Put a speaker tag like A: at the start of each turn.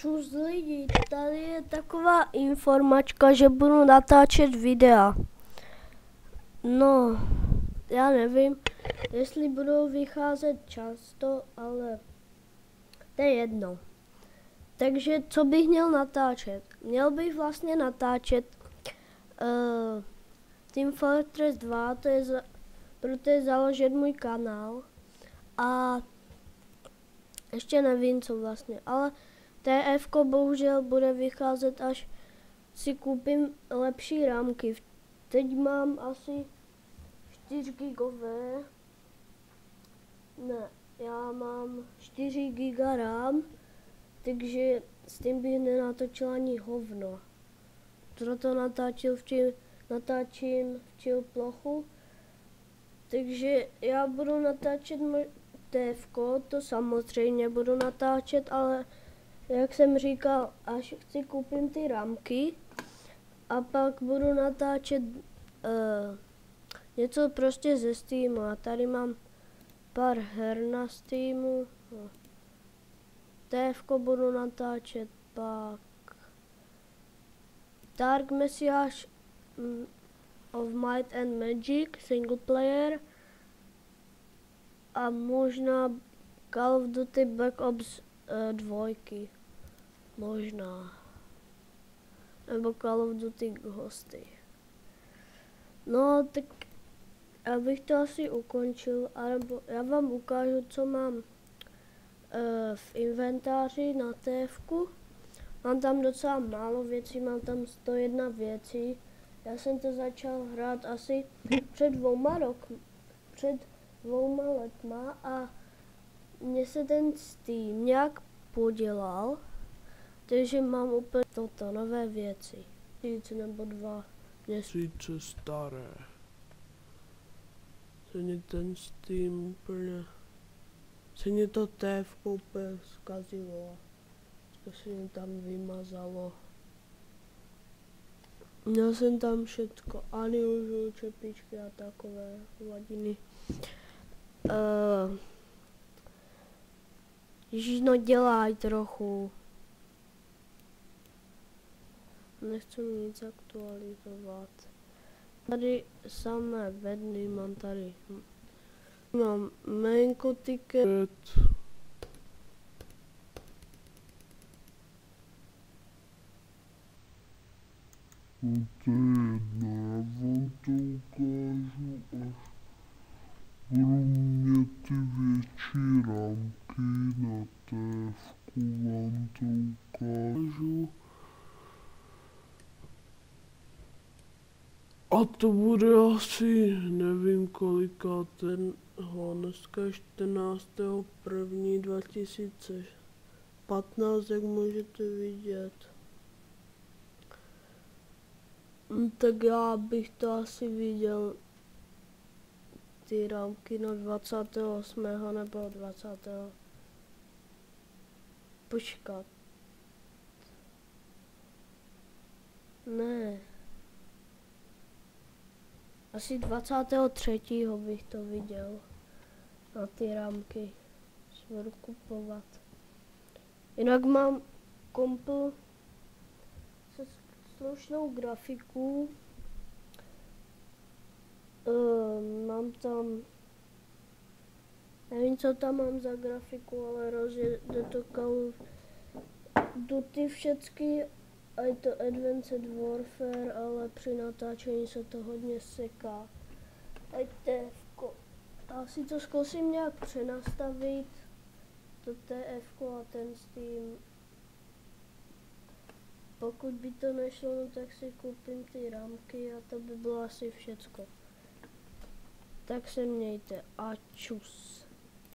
A: Čus lidi, tady je taková informačka, že budu natáčet videa. No, já nevím, jestli budou vycházet často, ale to je jedno. Takže co bych měl natáčet? Měl bych vlastně natáčet Team Fortress 2, proto je založen můj kanál. A ještě nevím co vlastně, ale TF bohužel bude vycházet, až si koupím lepší rámky. Teď mám asi 4 gigové. Ne, já mám 4 giga RAM, takže s tím bych nenatočil ani hovno. Proto natáčím v chill plochu. Takže já budu natáčet TF, to samozřejmě budu natáčet, ale jak jsem říkal, až si koupím ty rámky a pak budu natáčet něco prostě ze Steamu. A tady mám pár her na Steamu. TF budu natáčet, pak Dark Messiah of Might and Magic single player a možná Call of Duty Black Ops 2. Možná. Nebo Call of Duty Ghosty. No, tak abych to asi ukončil, alebo já vám ukážu, co mám v inventáři na TF-ku. Mám tam docela málo věcí, mám tam 101 věcí. Já jsem to začal hrát asi před 2 letma a mně se ten Steam nějak podělal, takže mám úplně toto, nové věci. Nebo 2 měsíce staré. Se mě ten Steam úplně, se mě to TF úplně zkazilo. To se mě tam vymazalo. Měl jsem tam všetko, anilužu, čepičky a takové hovadiny. Ježiš, no dělaj trochu. Nechci nic aktualizovat. Tady samé bedny mám tady. Mám main ticket.
B: To je jedno, já vám to ukážu, až budu mít ty větší rámky na TF-ku, vám to ukážu. A to bude asi, nevím kolika dneska 14.1.2015, jak můžete vidět. Tak já bych to asi viděl ty rámky na 28. nebo 20. Počkat. Ne. Asi 23. bych to viděl. Na ty rámky. Si budu kupovat. Jinak mám kompl se slušnou grafiku. Mám tam, nevím co tam mám za grafiku, ale rozjede to Call of Duty všecky. A je to Advanced Warfare, ale při natáčení se to hodně seká. A TF-ko. Asi to zkusím nějak přenastavit, to TF-ko a ten Steam. Pokud by to nešlo, no tak si koupím ty rámky a to by bylo asi všecko. Tak se mějte a čus.